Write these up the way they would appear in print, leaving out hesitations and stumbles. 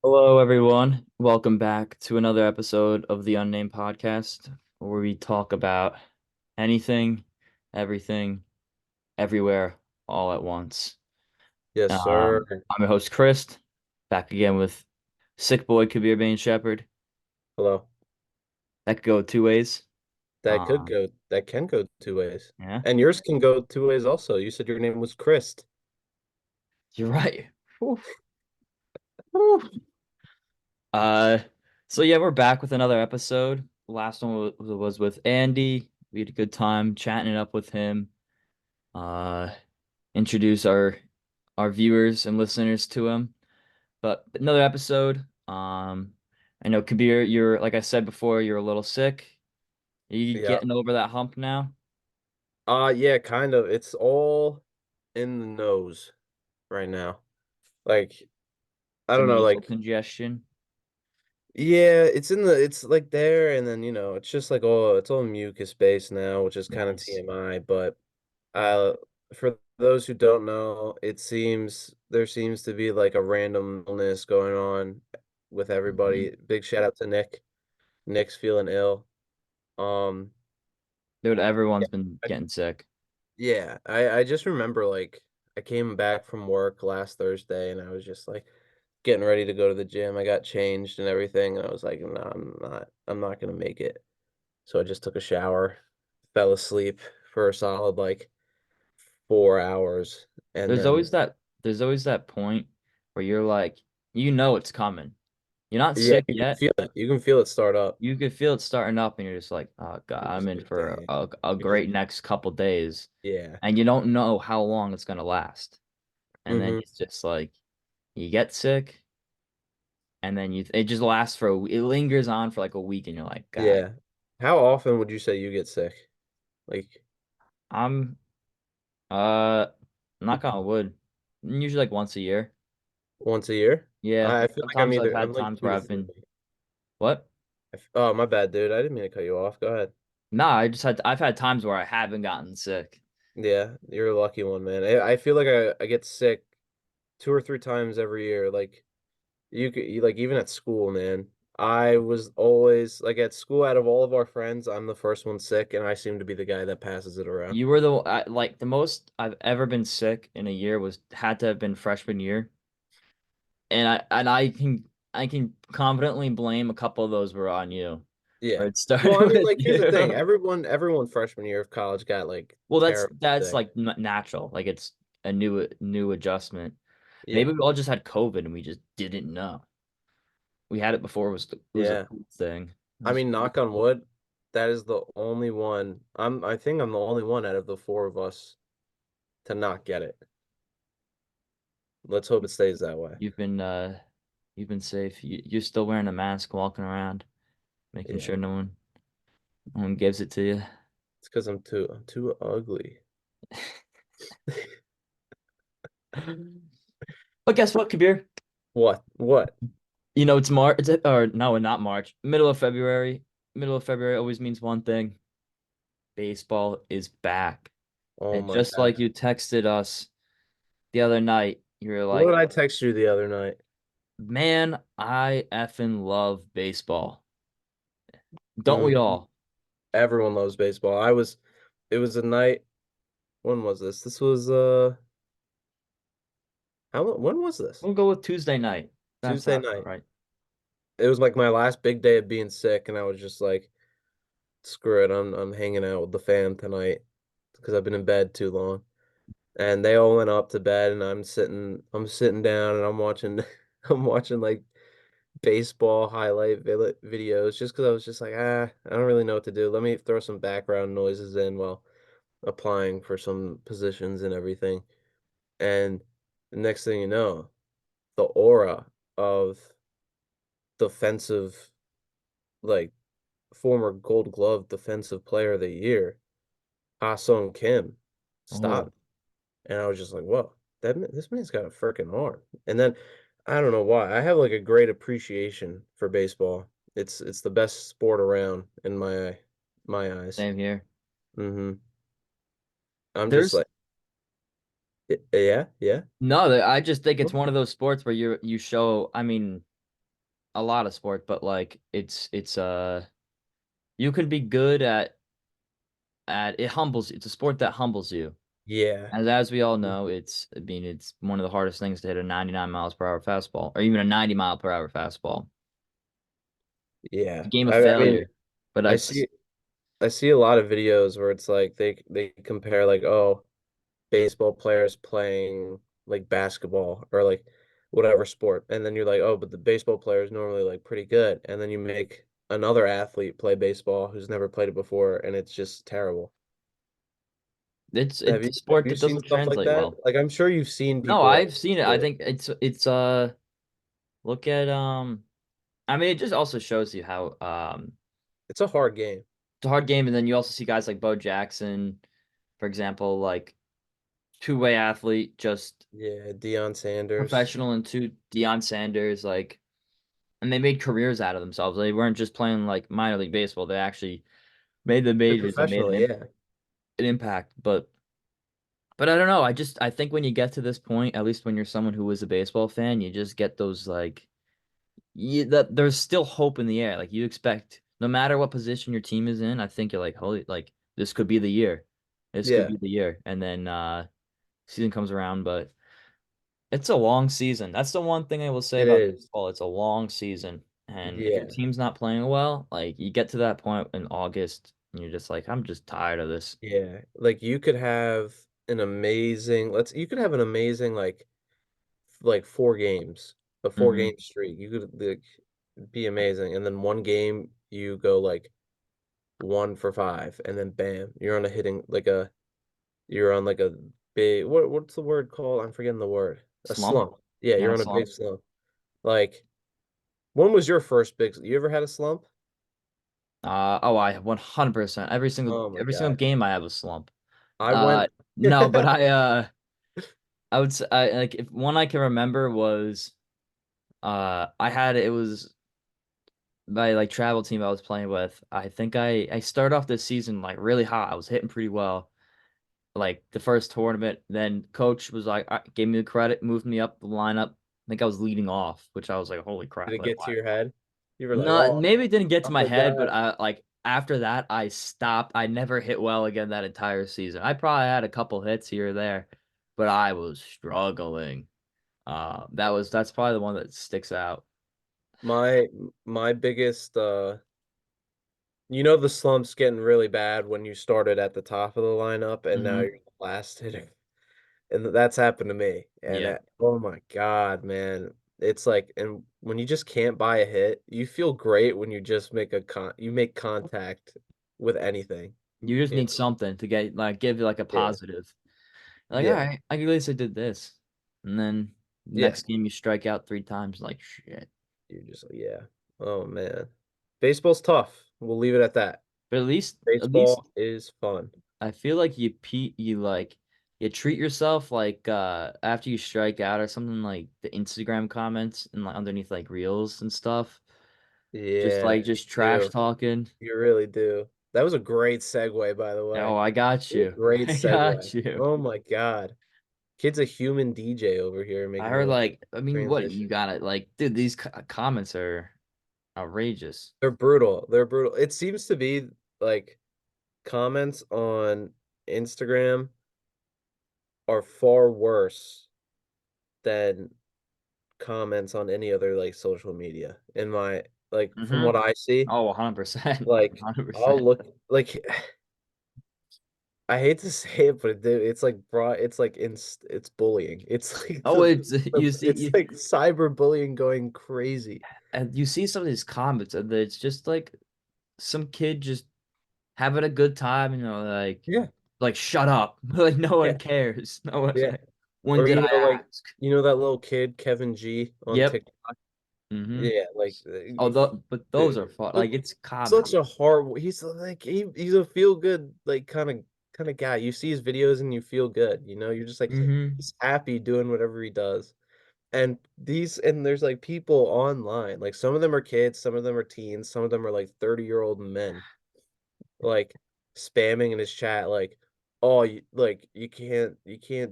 Hello, everyone. Welcome back to another episode of the Unnamed Podcast, where we talk about anything, everything, everywhere, all at once. Yes, sir. I'm your host, Chris, back again with Sick Boy Kabir Bane Shepherd. Hello. That could go two ways. Um, That can go two ways. yeah, And yours can go two ways also. You said your name was Chris. you're right. Whew. Whew. Uh, so yeah, we're back with another episode. Last one was with Andy. We had a good time chatting it up with him. Uh, introduce our viewers and listeners to him. But another episode. I know Kabir, you're like I said before, you're a little sick. Are you Yeah. getting over that hump now? Yeah, kind of. It's all in the nose right now. Like, I Some don't know, nasal like congestion. yeah, it's like there and then, it's just like it's all mucus based now, which is kind of Nice. TMI, but uh for those who don't know, there seems to be like a random illness going on with Mhm. everybody. Big shout out to Nick. Nick's feeling ill. Um, Dude, yeah, everyone's been I, getting sick. yeah, I just remember like I came back from work last Thursday and I was just like getting ready to go to the gym. I got changed and everything, and I was like, no, I'm not gonna make it. So I just took a shower, fell asleep for a solid like 4 hours, and There's then always that there's always that point where you're like, it's coming. You're not yeah, sick you can yet. feel it. You can feel it start up. You could feel it starting up, and you're just like, oh God, You're I'm just in like, for damn. a You're just great next couple days. yeah. And you don't know how long it's gonna last. And then Mm-hmm. it's just like you get sick, and then it just lasts for it lingers on for like a week, and you're like, God, Yeah. How often would you say you get sick? Like I'm uh knock on wood. Usually like once a year. once a year? Yeah. I feel like Sometimes I've I'm had like times two where to I've three. been what? Oh, my bad, dude. I didn't mean to cut you off. Go ahead. Nah, I've had times where I haven't gotten sick. Yeah, you're a lucky one, man. I feel like I get sick two or three times every year. Like like even at school, man. I was always like at school out of all of our friends, I'm the first one sick, and I seem to be the guy that passes it around. You were like the most I've ever been sick in a year was had to have been freshman year. I can confidently blame a couple of those were on you. Or Yeah. it Well, started I mean, with like here's the thing. you. Everyone freshman year of college got like Well, terrible that's sick. like natural. Like it's a new adjustment. Maybe Yeah. we all just had COVID and we just didn't know. We had it before it was a Yeah. cool thing. It I was mean, pretty knock on cool. wood, that is the only one. I think I'm the only one out of the four of us to not get it. Let's hope it stays that way. You've been you've been safe. You're still wearing a mask, walking around, making Yeah. sure no one gives it to you. It's because I'm too ugly. But guess what, Kabir? What? What? You know, it's March, or no, not March, middle of February. Middle of February always means one thing. Baseball is back. Oh And my just like God. you texted us the other night, you were What like, did I text you the other night? man, I effing love baseball. Don't we Mm, all? everyone loves baseball. It was a night. When was this? This was when was this? We'll go with Tuesday night. That Tuesday sounds about night. right. It was like my last big day of being sick, and I was just like, screw it. I'm hanging out with the fam tonight because I've been in bed too long. And they all went up to bed, and I'm sitting down, and I'm watching I'm watching like baseball videos just because I was just like, I don't really know what to do. Let me throw some background noises in while applying for some positions and everything. And the next thing you know, the aura of defensive, like former Gold Glove Defensive Player of the Year, Ha-Sung Kim, Oh, stopped. And I was just like, whoa, this man's got a freaking arm. And then I don't know why. I have like a great appreciation for baseball. It's the best sport around in my eyes. same here. Hmm. I'm just There's like, yeah, yeah. no, I just think it's one of those sports where you show, I mean, a lot of sport, but like you can be good at it humbles. It's a sport that humbles you. Yeah. As we all know, I mean it's one of the hardest things to hit a 99 miles per hour fastball or even a 90 mile per hour fastball. It's Yeah. a game of I mean, failure. But I it's see I see a lot of videos where it's like they compare like, oh, baseball players playing like basketball or like whatever sport. And then you're like, oh, but the baseball player is normally like pretty good. And then you make another athlete play baseball who's never played it before, and it's just terrible. it's a Have sport you that seen doesn't stuff like translate that? well. Like I'm sure you've seen No, people like I've seen it. I do it. think it's look at I mean it just also shows you how It's a hard game. it's a hard game, and then you also see guys like Bo Jackson, for example, like two-way athlete, just Yeah, Deion Sanders. professional and two Deion Sanders, like, and they made careers out of themselves. They weren't just playing like minor league baseball. They actually made the They're majors and made professional, yeah. an impact. But I don't know. I think when you get to this point, at least when you're someone who is a baseball fan, you just get those like that there's still hope in the air. Like you expect, no matter what position your team is in, I think you're like, holy, like this could be the year. This could Yeah, be the year. And then season comes around, but it's a long season. That's the one thing I will say it about is. baseball. It's a long season. And if your Yeah. team's not playing well, like you get to that point in August and you're just like, I'm just tired of this. Yeah. Like you could have an amazing, you could have an amazing like 4 games, a four Hmm. game streak. You could like be amazing. And then one game you go like 1 for 5, and then bam, you're on a hitting like a you're on like a big what's the word called? I'm forgetting the word. A Slump? slump. Yeah, Yeah, you're on a big slump. slump. Like, when was your first big you ever had a slump? Oh, I 100%. Oh my Every single God. game I have a slump. I Uh, went no, but I would say like if one I can remember was I had it was my like travel team I was playing with. I think I started off this season like really hot. I was hitting pretty well. Like the first tournament, then coach was like gave me the credit, moved me up the lineup. I think I was leading off, which I was like, holy Did crap, it like get to why? your head? You were like, No, "Oh, maybe it didn't get to oh my my head, but God." I like after that I stopped. I never hit well again that entire season. I probably had a couple hits here or there, but I was struggling. That's probably the one that sticks out. My my biggest you know the slump's getting really bad when you started at the top of the lineup and now Hmm. you're the last hitter. And that's happened to me. And Yeah. oh my God, man. It's like, and when you just can't buy a hit, you feel great when you just you make contact with anything. You just You need know? something to get like give you like a Yeah. positive. Like, all Yeah. right, I at least I did this. And then Yeah. next game you strike out 3 times, like shit. You're just like, yeah. Oh man. Baseball's tough. We'll leave it at that. But at least Baseball is fun. I feel like you like you treat yourself like after you strike out or something like the Instagram comments and like underneath like reels and stuff. Yeah, Just you trash do. talking. You really do. That was a great segue, by the Oh, way. I got What a you. great I got segue. you. Oh my God. Kid's a human DJ over here I making heard the like I mean what you transition. got it like dude these comments are outrageous. They're brutal. They're brutal. It seems to be like comments on Instagram are far worse than comments on any other like social media. In my like from Mm-hmm. what I see, Oh, 100%. like 100%. I'll look like I hate to say it, but it's like it's like it's bullying. It's like Oh, it's it's like cyberbullying going crazy. and you see some of these comments and it's just like some kid just having a good time, Yeah, like shut up. Like no yeah, one cares. No one's yeah. like, when Or did I like ask? that little kid Kevin G on Yep. TikTok. Mm-hmm. Yeah, like But those dude, are fun. such Like it's such comedy. a hard. He's like he's a feel good like kind of guy. You see his videos and you feel good. You're just like Mm-hmm. he's happy doing whatever he does. And there's like people online, like some of them are kids, some of them are teens, some of them are like 30-year-old men, like spamming in his chat, like, oh, like you can't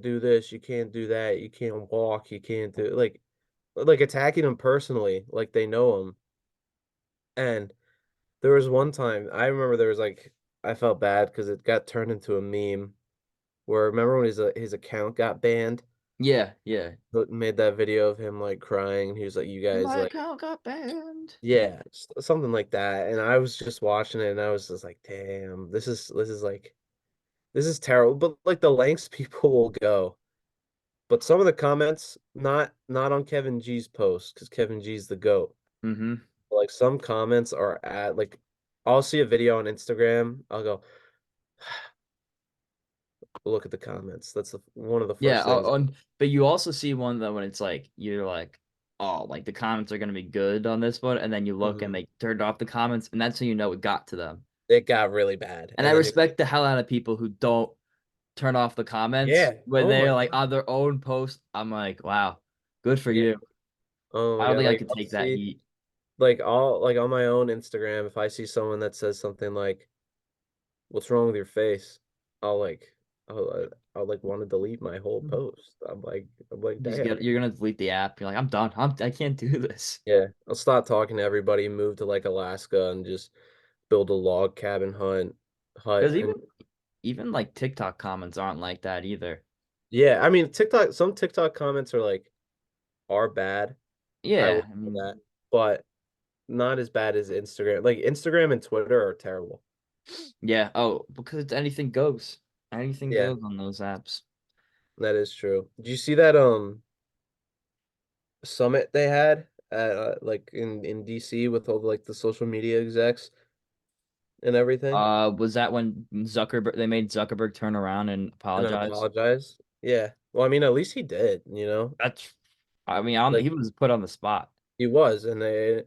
do this, you can't do that, you can't walk, you can't do like. like attacking him personally, like they know him. And there was one time I remember there was like I felt bad because it got turned into a meme where remember when his account got banned, Yeah, yeah. but made that video of him like crying. He was like, "You guys My like, account got banned. yeah, something like that." And I was just watching it, and I was just like, "Damn, this is like this is terrible." But like the lengths people will go. But some of the comments, not on Kevin G's post because Kevin G's the GOAT. Mm-hmm. Like some comments are at like I'll see a video on Instagram, I'll go look at the comments. That's one of the Yeah, first things. but you also see one that when it's like you're like, oh, like the comments are gonna be good on this one, and then you look and Mhm. they turned off the comments, and that's how you know it got to them. It got really bad. And I And then you respect the hell out of people who don't turn off the comments yeah. when Oh my they're like God. on their own post. I'm like, wow, good for Yeah. you. Oh my I don't God. think I Like could I'll take that see heat. like all like on my own Instagram, if I see someone that says something like, "What's wrong with your face?" I'll like I'll like want to delete my whole post. I'm like, damn. You're gonna delete the app. You're like, I'm done. I can't do this. Yeah. I'll stop talking to everybody, move to like Alaska and just build a log cabin hut Because and even like TikTok comments aren't like that either. yeah, I mean some TikTok comments are bad. I will Yeah, I say mean, that. But not as bad as Instagram. Like Instagram and Twitter are terrible. yeah. Oh, because it's anything goes. Anything Yeah, goes on those apps. that is true. Did you see that summit they had at like in DC with all like the social media execs and everything Was that when Zuckerberg they made Zuckerberg turn around and and then apologize? apologize? Yeah. Well, I mean, at least he did, you know? That's, I mean, I don't, Like he was put on the spot. he was and they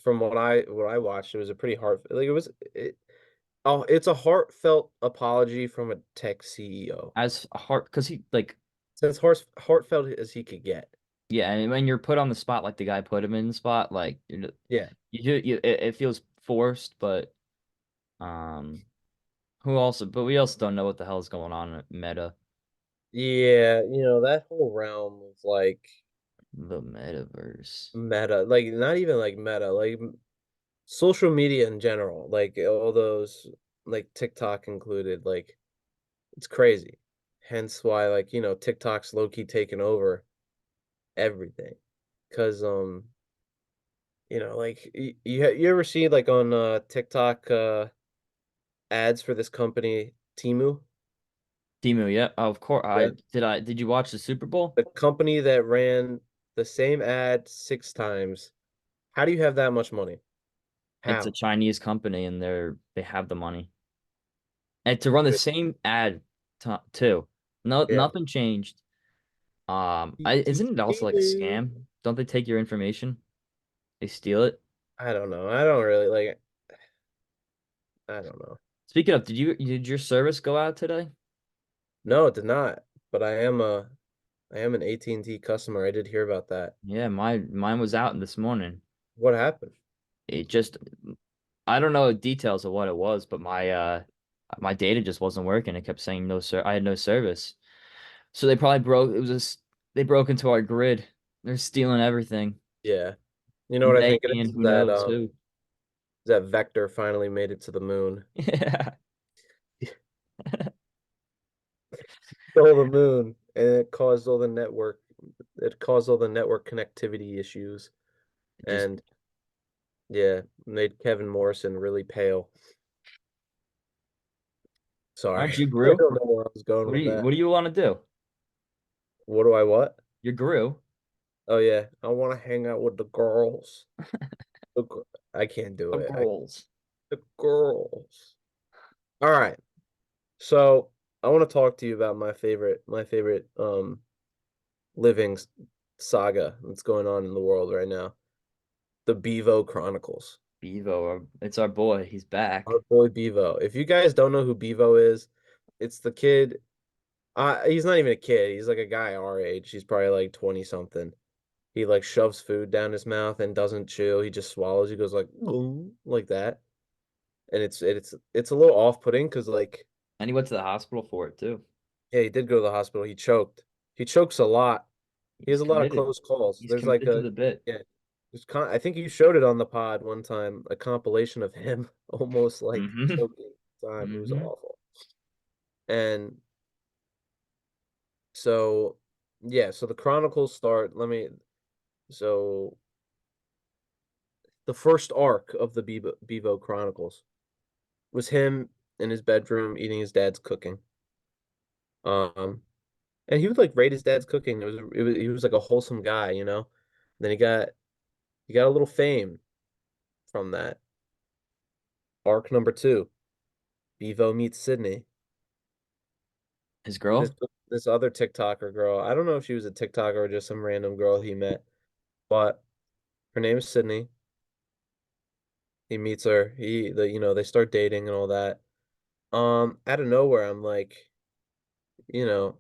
from what I watched, it was a pretty heart like it's a heartfelt apology from a tech CEO. As hard because he like It's as heartfelt as he could get. yeah, and when you're put on the spot like the guy put him in the spot, like Yeah. it feels forced, but um we also don't know what the hell is going on at Meta, Yeah, that whole realm of like the metaverse. meta, like not even like meta, like social media in general, like all those like TikTok included, like it's crazy. Hence why like, TikTok's low key taking over everything. 'Cause like you ever see like on TikTok ads for this company Timu? Timu, yeah, of course. Yeah. Did you watch the Super Bowl? The company that ran the same ad 6 times. How do you have that much money? It's a How? Chinese company and they have the money. And to run the Good. same ad too. No, Yeah. nothing changed. Isn't it also like a Timu. scam? Don't they take your information? They steal it. I don't know. I don't really like I don't know. Speaking of, did your service go out today? No, it did not. But I am an AT&T customer. I did hear about that. Yeah, mine was out this morning. What happened? It just I don't know details of what it was, but my data just wasn't working. It kept saying no sir I had no service. So they probably they broke into our grid. They're stealing everything. Yeah. You know what I They think it being is? who knows who. That Vector finally made it to the moon. Yeah. Stole the moon and it caused all the network connectivity issues It just and yeah, made Kevin Morrison really pale. Sorry. aren't you I Gru? don't know where I was going with that. What do you want to do? What do I what? You're Gru. Oh yeah, I want to hang out with the girls. The, gr- I can't do The it. girls. The girls. All right. So I want to talk to you about my favorite living saga that's going on in the world right now. The Bevo Chronicles. Bevo, it's our boy. He's Our back. boy Bevo. If you guys don't know who Bevo is, it's the kid. He's not even a kid. He's like a guy our age. He's probably like 20 something. He like shoves food down his mouth and doesn't chew. He just swallows. He goes like "Ooh," like that. And it's a little off-putting because like And he went to the hospital for it too. yeah, he did go to the hospital. He choked. He chokes a lot. He He's has a lot of committed. close calls. He's There's like committed to a the bit. yeah. I think you showed it on the pod one time, a compilation of him almost like Hmm. choking time. It was Hmm. awful. And so yeah, so the Chronicles start. So the first arc of the Bevo Chronicles was him in his bedroom eating his dad's cooking. Um, and he would like rate his dad's cooking. He was like a wholesome guy, you know. Then he got a little fame from that. Arc number two, Bevo meets Sydney. His This girl? this other TikToker girl. I don't know if she was a TikToker or just some random girl he met, but her name is Sydney. He meets her. They start dating and all that. Out of nowhere, I'm like, you know,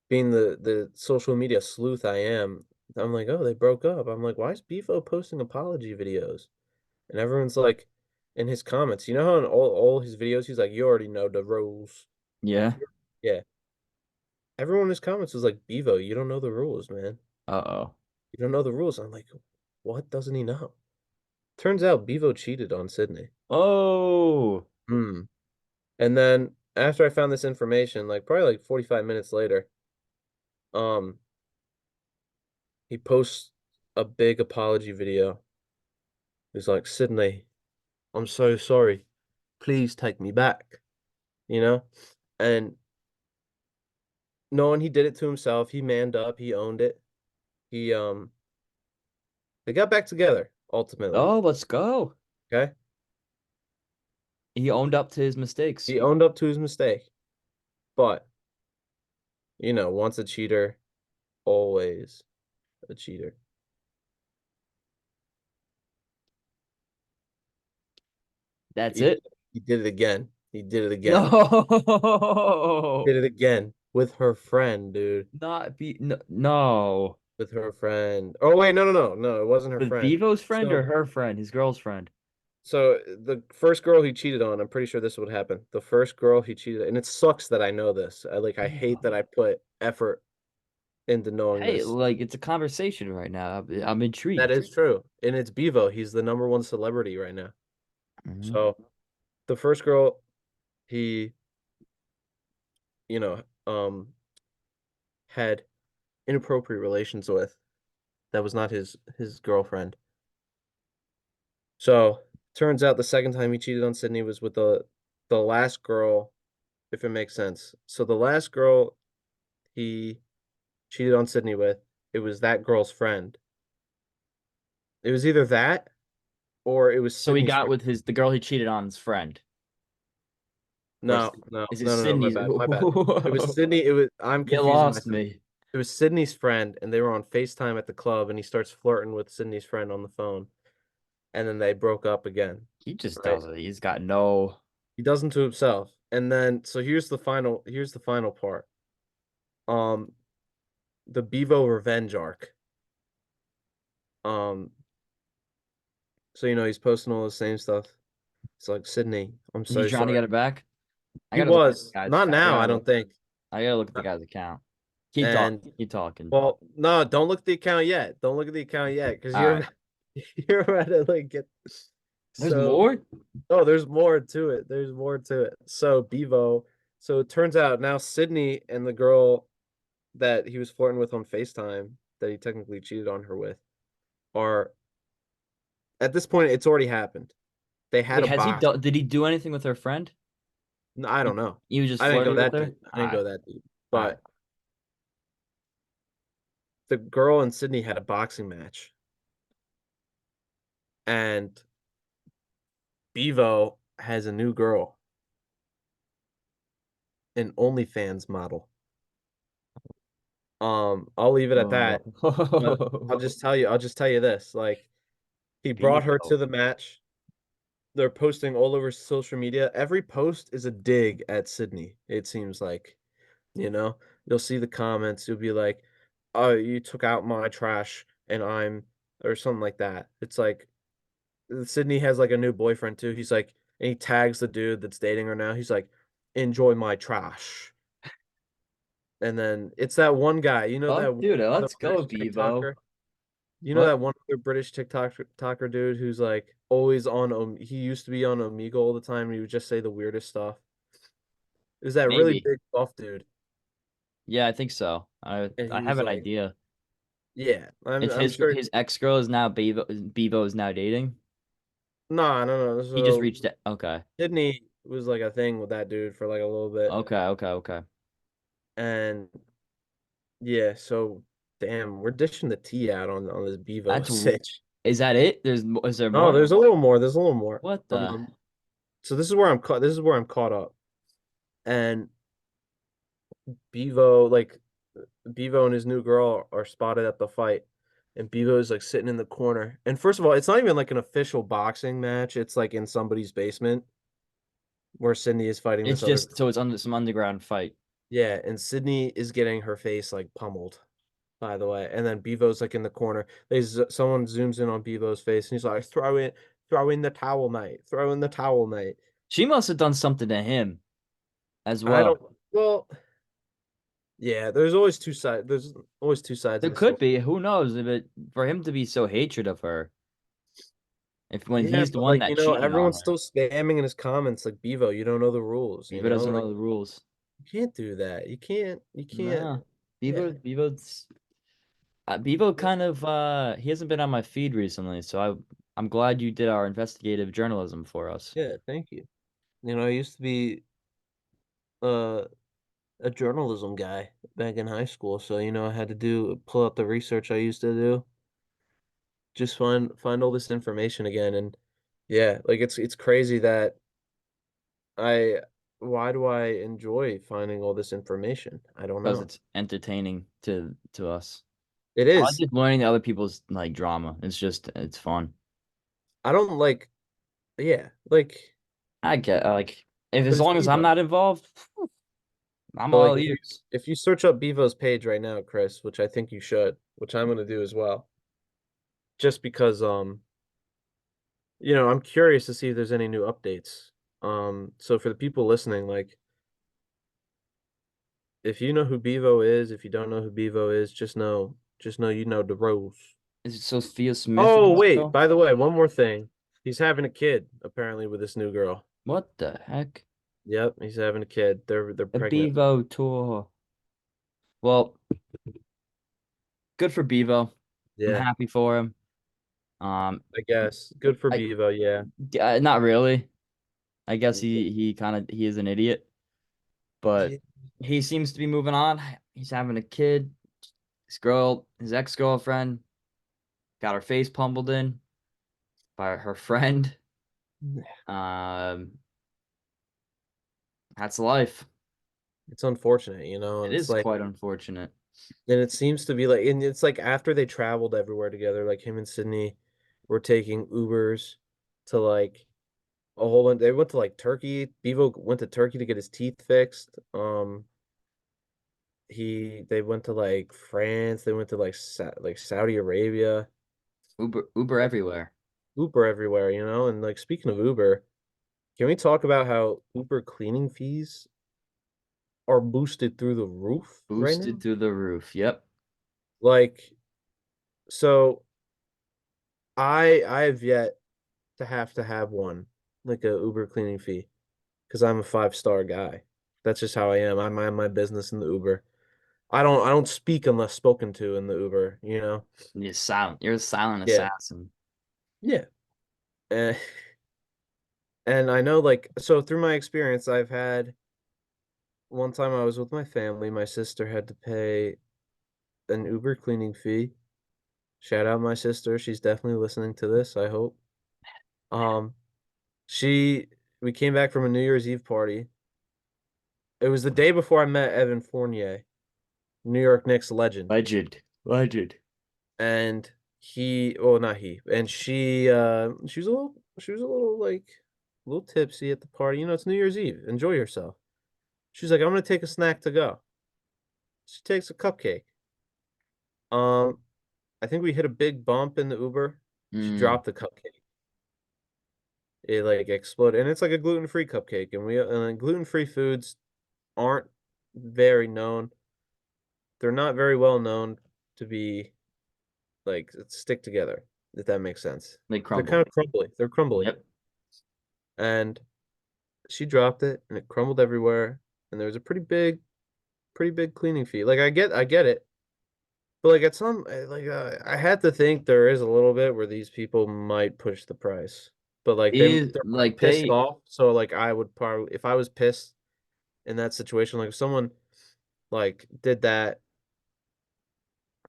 being the social media sleuth I am, I'm like, oh, they broke up. I'm like, why is Bevo posting apology videos? And everyone's like, in his comments, you know how in all his videos, he's like, you already know the rules. Yeah. Yeah. Everyone in his comments was like, Bevo, you don't know the rules, man. Uh-oh. You don't know the rules. I'm like, what doesn't he know? Turns out Bevo cheated on Sydney. Oh, Hmm. And then after I found this information, like probably like 45 minutes later, um, he posts a big apology video. He's like, Sydney, I'm so sorry. Please take me back. You know? And knowing he did it to himself, he manned up, he owned it. He they got back together ultimately. oh, let's go. Okay? He owned up to his mistakes. He owned up to his mistake. But, once a cheater, always a cheater. That's He did, it. he did it again. He did it again. No, Did it again with her friend, dude. not be no, no. With her friend. Oh wait, no, it wasn't her With friend. Bevo's friend or So her friend, his girl's friend. the first girl he cheated on, I'm pretty sure this would happen. The first girl he cheated, and it sucks that I know this. I hate that Bevo. I put effort into knowing Hey, this. like it's a conversation right now. I'm That intrigued. is true. And it's Bevo. He's the number one celebrity right now. Hmm. So the first girl he, you know, had inappropriate relations with, that was not his girlfriend. So turns out the second time he cheated on Sydney was with the last girl, if it makes sense. So the last girl he cheated on Sydney with, it was that girl's friend. It was either that or it was So he Sydney's got friend. with his the girl he cheated on his friend, or No, no, is it no, no, no, my Sydney's? bad, my bad. It was Sydney. I'm You confusing lost myself. me. It was Sydney's friend, and they were on FaceTime at the club, and he starts flirting with Sydney's friend on the phone, and then they broke up again, He just right? does it. He's got no. He does not to himself. And then so here's the final part. Um the Bevo revenge arc. Um so he's posting all the same stuff. It's like, Sydney, I'm Is he so trying to sorry. get it back? I He gotta look at the was. guy's. Not now, I don't think. I gotta look at the guy's account. Keep talking. And Keep talking. well, no, don't look at the account yet. Don't look at the account yet, because All right. you're about to like get There's so more. oh, there's more to it. There's more to it. So Bevo, so it turns out now Sydney and the girl that he was flirting with on FaceTime, that he technically cheated on her with, are at this point it's already happened. They had Wait, a has he box. done? Did he do anything with her friend? No, I He, don't know. he was just I didn't go flirting with that her. deep. I All didn't right. go that deep. All right. But the girl and Sydney had a boxing match, and Bevo has a new girl, an OnlyFans model. I'll leave it at that. But Oh. I'll just tell you this. Like, he brought her Bevo. to the match. They're posting all over social media. Every post is a dig at Sydney, it seems like. You know, you'll see the comments. You'll be like, "Oh, you took out my trash, and I'm," or something like that. It's like Sydney has like a new boyfriend too. He's like, and he tags the dude that's dating her now. He's like, "Enjoy my trash." And then it's that one guy, Oh, that one dude, other let's go, British Bevo. TikToker. You know What? that one other British TikToker dude who's like always on he used to be on Omegle all the time and he would just say the weirdest stuff. Is that really Maybe. big buff dude? Yeah, I think so. And I he have was an like, idea. yeah, If I'm sure. his ex girl is now Bevo is now dating. Nah, no, no. He just So reached it. Okay. Sydney was like a thing with that dude for like a little bit. Okay. And yeah, so damn, we're dishing the tea out on this Bevo That's sitch. is that it? Is there No, more? there's a little more. There's a little more. What the So this is where I'm caught. This is where I'm caught up. And Bevo, like Bevo and his new girl are spotted at the fight, and Bevo is like sitting in the corner. And first of all, it's not even like an official boxing match. It's like in somebody's basement where Sydney is fighting It's this other. just so it's under some underground fight. Yeah, and Sydney is getting her face like pummeled, by the way. And then Bevo's like in the corner. Someone zooms in on Bevo's face, and he's like, throw in the towel, mate. Throw in the towel, mate." She must have done something to him as I well. don't. Well, yeah. There's always two sides There of the could story. be. Who knows? If it for him to be so hatred of her, if when Yeah, he's the but one like that cheated on everyone's her, still spamming in his comments like Bevo, you don't know the rules. Beaver doesn't Like know the rules. you can't do that. You can't. You can't. Nah, Yeah. Bevo kind of he hasn't been on my feed recently, so I'm glad you did our investigative journalism for us. Yeah. Thank you. I used to be uh, a journalism guy back in high school, so I had to pull out the research I used to do, just find all this information again, and yeah, like it's crazy that I why do I enjoy finding all this information? I don't Because know. it's entertaining to us. It I like is. just learning other people's like drama. It's fun. I don't like. Yeah, like, I get like if but as it's long as I'm Bevo. not involved, I'm But like all if you ears. if you search up Bevo's page right now, Chris, which I think you should, which I'm gonna do as well, just because I'm curious to see if there's any new updates. So for the people listening, like if you know who Bevo is, if you don't know who Bevo is, just know you know the rules. Is it Sophia Smith Oh, again wait, still? by the way, one more thing. He's having a kid apparently with this new girl. What the heck? Yep, he's having a kid. They're A pregnant. Bevo tour. Well, good for Bevo. I'm Yeah, happy for him. Um, I guess. Good for I Bevo, yeah. not really. I guess he kind of he is an idiot, but Yeah. he seems to be moving on. He's having a kid. His ex-girlfriend, got her face pummeled in by her friend. Um, that's life. It's unfortunate, It and it's is like, quite unfortunate. and it seems to be like, and it's like after they traveled everywhere together, like him and Sydney were taking Ubers to like a whole bunch. They went to like Turkey. Bevo went to Turkey to get his teeth fixed. They went to like France. They went to like Saudi Arabia. Uber everywhere. Uber everywhere, And like speaking of Uber, can we talk about how Uber cleaning fees are boosted through the roof right Boosted now? through the roof. Yep. Like, so I've yet to have one like a Uber cleaning fee because I'm a 5-star guy. That's just how I am. I mind my business in the Uber. I don't speak unless spoken to in the Uber. You're silent. You're a silent Yeah. assassin. Yeah. Eh, and I know like so through my experience I've had one time I was with my family, my sister had to pay an Uber cleaning fee. Shout out my sister. She's definitely listening to this, I hope. Um she we came back from a New Year's Eve party. It was the day before I met Evan Fournier, New York Knicks legend. Legend. Legend. And not he, and she was a little like a little tipsy at the party. It's New Year's Eve. Enjoy yourself. She's like, I'm gonna take a snack to go. She takes a cupcake. Um, I think we hit a big bump in the Uber. She Mm. dropped the cupcake. It like exploded, and it's like a gluten-free cupcake. And gluten-free foods aren't very known. they're not very well known to be like stick together, if that makes sense. They They're kind crumble. of crumbly. They're crumbly. Yep. And she dropped it and it crumbled everywhere. And there was a pretty big cleaning fee. Like I get it. But like at some I had to think there is a little bit where these people might push the price. But like Is they're like pissed they off. So like I would probably if I was pissed in that situation, like if someone like did that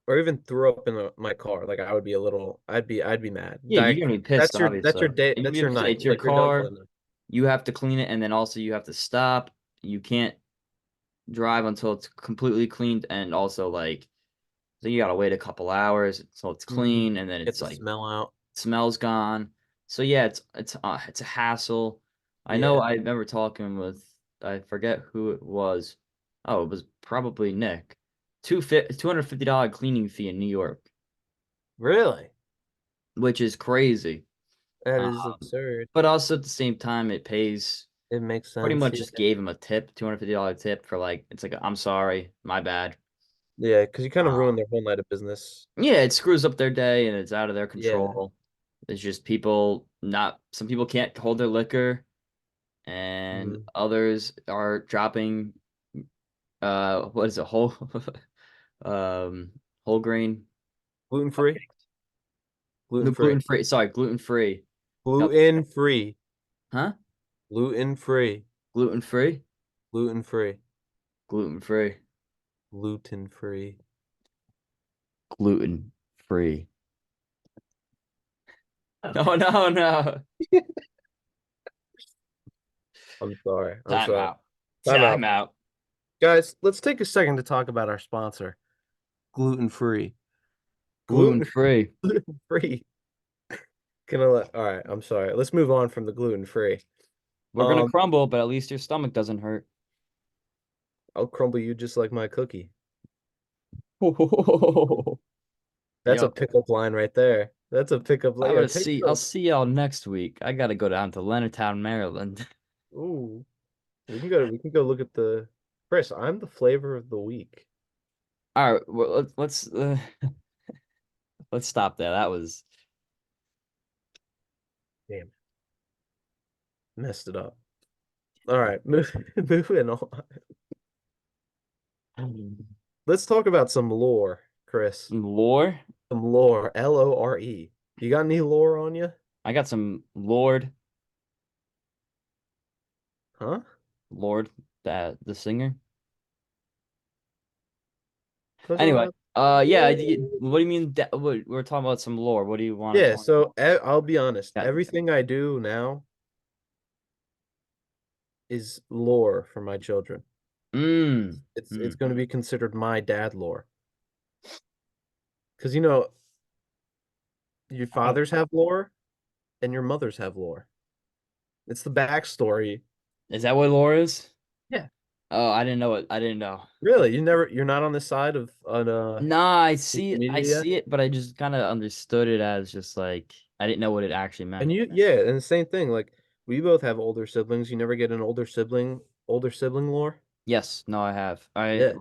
or even threw up in my car, like I would be a little I'd be mad. Yeah, you're Like gonna be pissed, that's your obviously. day, And that's you your have to say night. it's your Like you're done for car. the night. You have to clean it, and then also you have to stop. You can't drive until it's completely cleaned, and also like so you gotta wait a couple hours until it's Mhm. clean, and then Get it's the like smell out. smells gone. So yeah, it's a hassle. I know Yeah. I remember talking with I forget who it was. Oh, it was probably Nick. $250 cleaning fee in New York, Really? which is crazy. That is Um, absurd. but also at the same time, it pays. It makes Pretty sense. much Yeah. just gave him a tip, $250 tip for like it's like I'm sorry, my bad. Yeah, because you kind of ruined Um, their whole night of business. yeah, it screws up their day and it's out of their Yeah. control. It's just people not some people can't hold their liquor and Mhm. others are dropping what is it, whole um whole grain Gluten free? cupcakes. Gluten No, free. gluten free, sorry, gluten free cupcake. Gluten free. Huh? Gluten free. Gluten free? Gluten free. Gluten free. Gluten free. Gluten free. No, no, no. I'm sorry. I'm Time sorry. out. Time Time out. out. Guys, let's take a second to talk about our sponsor, gluten free. Gluten Gluten free. gluten free. All right, I'm sorry. Let's move on from the gluten free. We're gonna Um, crumble, but at least your stomach doesn't hurt. I'll crumble you just like my cookie. That's a Yo, pickup line right there. That's a pickup line. I'm Yeah, gonna take see. I'll those. see y'all next week. I gotta go down to Leonardtown, Maryland. Ooh, we can go look at the Chris, I'm the flavor of the week. All right, well, let's stop there. That was Damn, messed it up. All right, moving on. Let's talk about some lore, Chris. lore. Some lore, Lore. You got any lore on you? I got some Lord, Huh? Lord, the singer. Talk Anyway, about yeah. lore. What do you mean? We're talking about some lore. What do you want to Yeah, talk so I'll be honest. about? Everything I do now is lore for my children. Mm. It's Mm. going to be considered my dad lore. Because you know, your Oh, fathers have lore and your mothers have lore. It's the backstory. is that what lore is? Yeah. Oh, I didn't know it. I didn't know. Really? You're not on the side of on Nah, social I media yet? see it, but I just kind of understood it as just like I didn't know what it actually And meant. you yeah, and the same thing. Like we both have older siblings. You never get an older sibling lore? Yes, no, I have. I Yeah.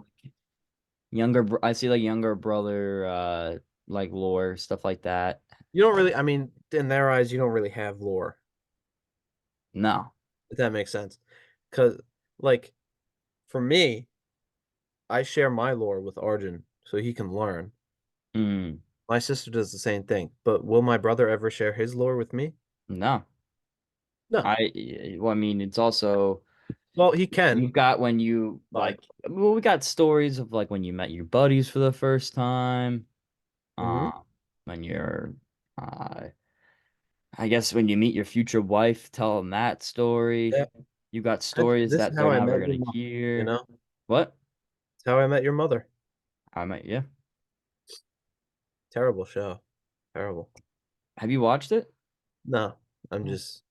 I see like younger brother like lore stuff like that. You don't really I mean, in their eyes, you don't really have lore, No. if that makes sense. Because like for me, I share my lore with Arjun so he can learn. Mm, My sister does the same thing. But will my brother ever share his lore with me? no. No. Well, I mean, it's also Well, he can, you've got when you but like well, we got stories of like when you met your buddies for the first time. mhm. When you're uh I guess when you meet your future wife, tell them that story. Yeah. You got stories This is that they're how I never met your gonna mom, you hear. know? What? It's how I met your mother. I might, yeah. Terrible show. Terrible. Have you watched it? No, I'm just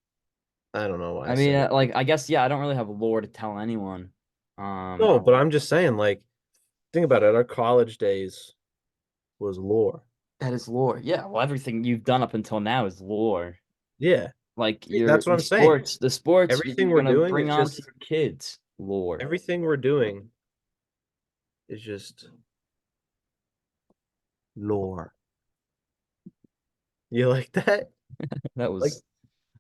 I don't know why I I mean, said it. like, I guess, yeah, I don't really have a lore to tell anyone. Um, No, but I'm just saying, like, think about it. Our college days was lore. that is lore. Yeah, well, everything you've done up until now is lore. Yeah. Like See, that's what I'm saying. the sports Everything you're we're gonna doing bring is on to just your kids, lore. everything we're doing is just lore. You like that? That Like, was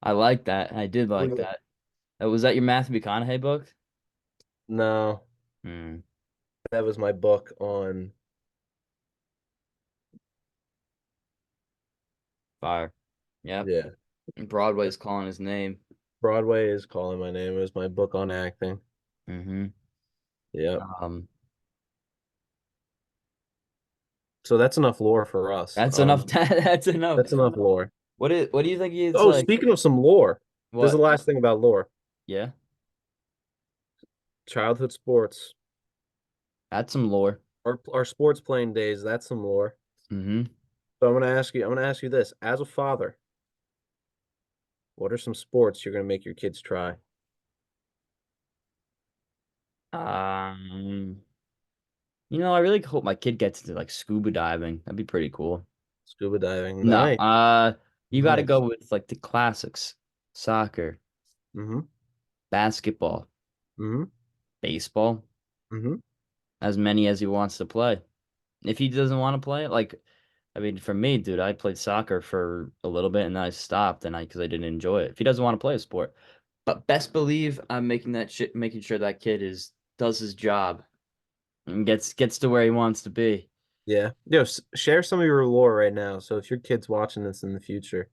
I like that. I did like like that. Was that your Matthew McConaughey book? no, Hmm. that was my book on. Fire. Yep. Yeah, Broadway's calling his name. Broadway is calling my name. It was my book on acting. Hmm. Yep. Um, So that's enough lore for us. that's enough. That's enough. That's enough lore. What do you think he's Oh, like? speaking of some lore, this is the What? last thing about lore. Yeah, Childhood sports, that's some lore. our sports playing days. That's some lore. Hmm. So I'm gonna ask you this: as a father, what are some sports you're gonna make your kids try? Um, I really hope my kid gets into like scuba diving. That'd be pretty cool. Scuba diving. No, Nice, you got to go nice. with like the classics: soccer, Mm-hmm. basketball, Mm-hmm. baseball, Mm-hmm. as many as he wants to play. If he doesn't want to play, like, I mean, for me, dude, I played soccer for a little bit and then I stopped and because I didn't enjoy it. If he doesn't want to play a sport, but best believe I'm making sure that kid is does his job and gets to where he wants to be. Yeah. Yo, share some of your lore right now. So if your kid's watching this in the future,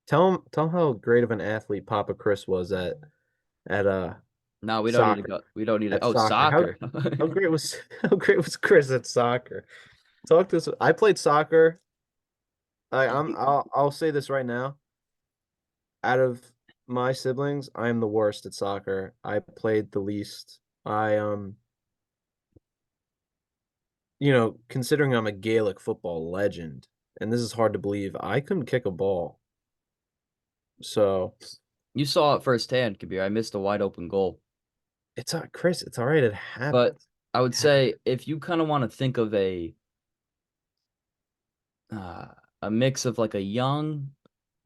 tell him how great of an athlete Papa Chris was at No, we don't need to soccer. go. We don't need to. At Oh, soccer. soccer. How great was how great was Chris at soccer? Talk to us. I played soccer. I'll say this right now. Out of my siblings, I am the worst at soccer. I played the least. Considering I'm a Gaelic football legend, and this is hard to believe, I couldn't kick a ball. So You saw it firsthand, Kabir. I missed a wide open goal. Chris, it's all right. It But happens. I would It happens. say if you kind of want to think of uh, a mix of like a young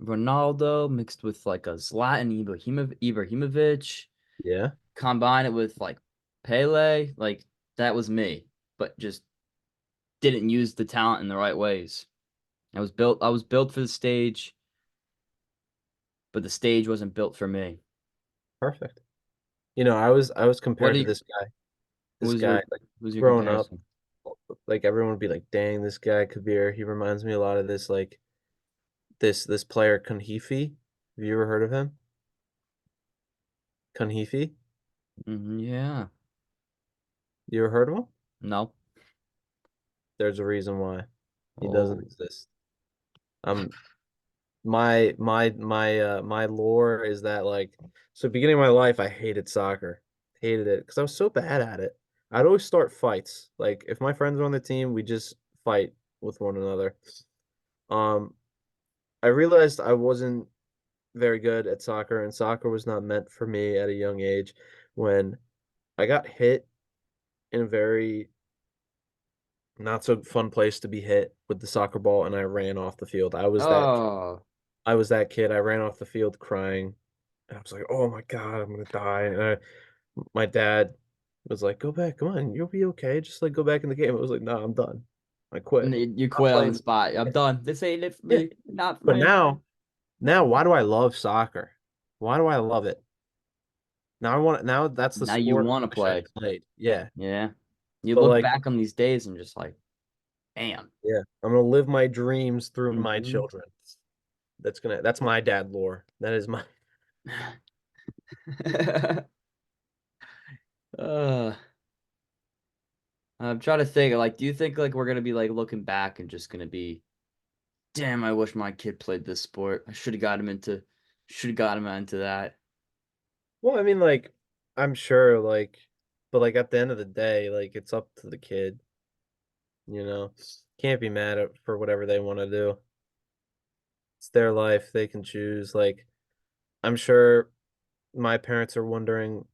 Ronaldo mixed with like a Zlatan Ibrahimovic, Yeah, combine it with like Pele, like that was me, but just didn't use the talent in the right ways. I was built for the stage, but the stage wasn't built for me. perfect. I was What compared do to you, this guy. who This was your guy, like who's your growing up, comparison? like everyone would be like, "Dang, this guy Kabir." He reminds me a lot of this like this player Conhifi. Have you ever heard of him? Conhifi? Yeah. You ever heard of him? No. There's a reason why he doesn't Oh. exist. Um, my lore is that like so beginning of my life I hated soccer. Hated it because I was so bad at it. I'd always start fights. Like if my friends were on the team, we just fight with one another. Um, I realized I wasn't very good at soccer and soccer was not meant for me at a young age when I got hit in a very not so fun place to be hit with the soccer ball and I ran off the field. Oh. I was that kid. I ran off the field crying. And I was like, "Oh my God, I'm gonna die." My dad was like, "Go back, come on, you'll be okay. Just like go back in the game." I was like, "No, I'm done. I And quit. you I'm quit on the playing." spot. I'm Yeah, done. This ain't it for yeah. me. Not for But me. now, why do I love soccer? Why do I love it? Now that's the Now you sport want to I wish I play. played. Yeah, Yeah. You but look like, back on these days and just like, damn. yeah, I'm gonna live my dreams through my Hmm. children. That's my dad lore. That is my uh, I'm trying to think, like, do you think like we're gonna be like looking back and just gonna be, damn, I wish my kid played this sport. I should have got him into that. Well, I mean, like, I'm sure, like, but like at the end of the day, like, it's up to the kid, you know? Can't be mad at for whatever they want to do. It's their life. They can choose. Like, I'm sure my parents are wondering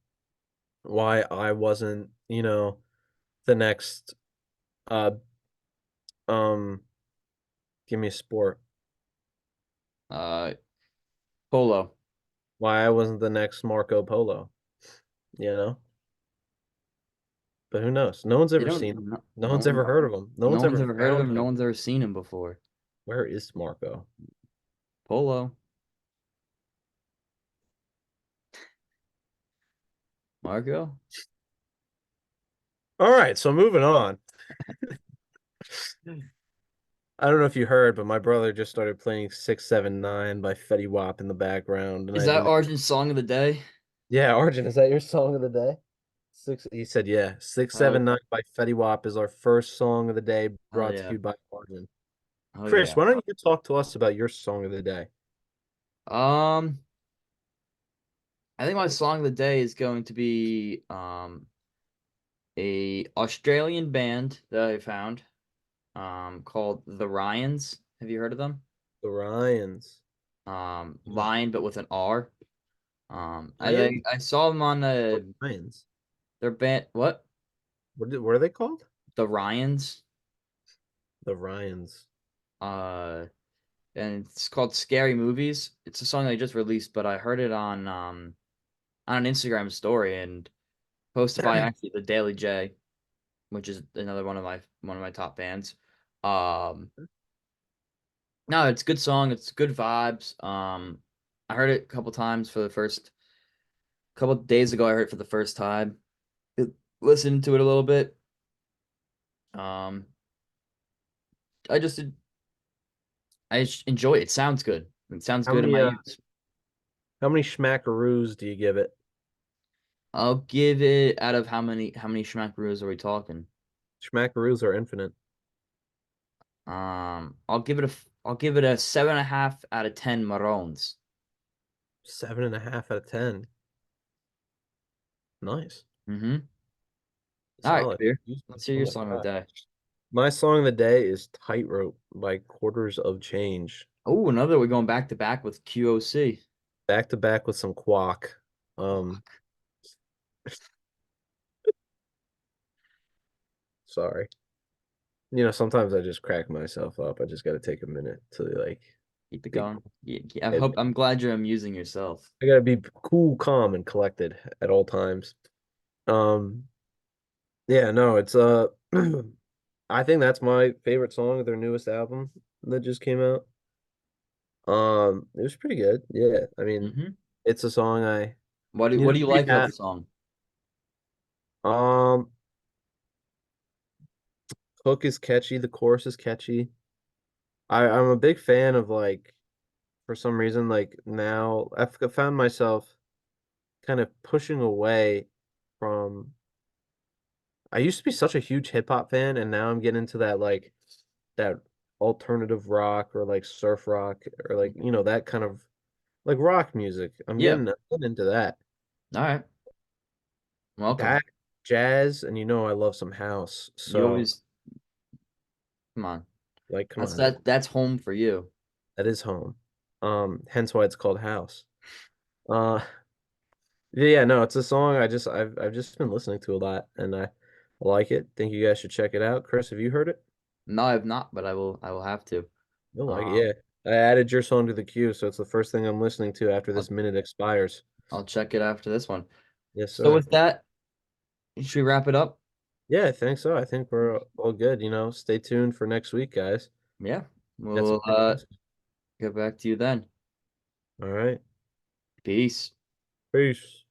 why I wasn't, the next, uh, um, give me a sport. Uh, Polo. Why I wasn't the next Marco Polo, you know? but who knows? No one's They ever don't. seen him. No, No one's ever heard of him. No no one's one's ever ever heard of found him. No him. one's ever seen him before. Where is Marco? Polo, Marco. All right, so moving on. I don't know if you heard, but my brother just started playing 679 by Fetty Wap in the background, and I Is had to that make. Arjun's song of the day? Yeah, Arjun, is that your song of the day? He said, yeah. Oh, 679 by Fetty Wap is our first song of the day oh brought to yeah. you by Arjun. Oh Chris, yeah. why don't you talk to us about your song of the day? Um, I think my song of the day is going to be a Australian band that I found called The Ryans. Have you heard of them? The Ryans. No. Lion but with an R. Ryans? I saw them on Or Ryans? their band. What? What are they called? The Ryans. The Ryans. Uh, and it's called Scary Movies. It's a song they just released, but I heard it on an Instagram story and posted by actually the Daily J, which is another one of my top bands. Um, no, it's a good song. It's good vibes. I heard it a couple times for the first couple days ago. I heard it for the first time. Listened to it a little bit. Um, I just enjoy it. It sounds good. It sounds How good in many my ears. how many schmackaroos do you give it? I'll give it out of how many schmackaroos are we talking? Schmackaroos are infinite. I'll give it a 7.5 out of 10 Maroons. 7.5 out of 10. Nice. Mm-hmm. All right, Solid. Kabir. Use Let's hear something your like song of that. the day. My song of the day is Tightrope by Quarters of Change. Oh, another. We're going back to back with QOC. Back to back with some quack. Um, sorry. Sometimes I just crack myself up. I just got to take a minute to like Keep it be going. Yeah, yeah, cool. I'm glad you're amusing yourself. I got to be cool, calm, and collected at all times. Um, yeah, no, it's I think that's my favorite song of their newest album that just came out. It was pretty good. Yeah, I mean, Mm-hmm. it's a song I What do you like about yeah. the song? Um, hook is catchy, the chorus is catchy. I'm a big fan of like for some reason like now I've found myself kind of pushing away from I used to be such a huge hip hop fan and now I'm getting into that like that alternative rock or like surf rock or like that kind of like rock music. Yeah. I'm getting into that. All right. Welcome. That jazz and I love some house. You So always come on. like come on. That's home for you. That is home. Hence why it's called house. Uh yeah, no, it's a song I've just been listening to a lot and I like it. Think you guys should check it out. Chris, have you heard it? No, I have not, but I will have to. You'll like it, Um, yeah. I added your song to the queue, so it's the first thing I'm listening to after this I'll minute expires. I'll check it after this one. Yes, So sir. with that, should we wrap it up? Yeah, I think so. I think we're all good, Stay tuned for next week, guys. Yeah. Got some We'll good guests. get back to you then. All right. Peace. Peace.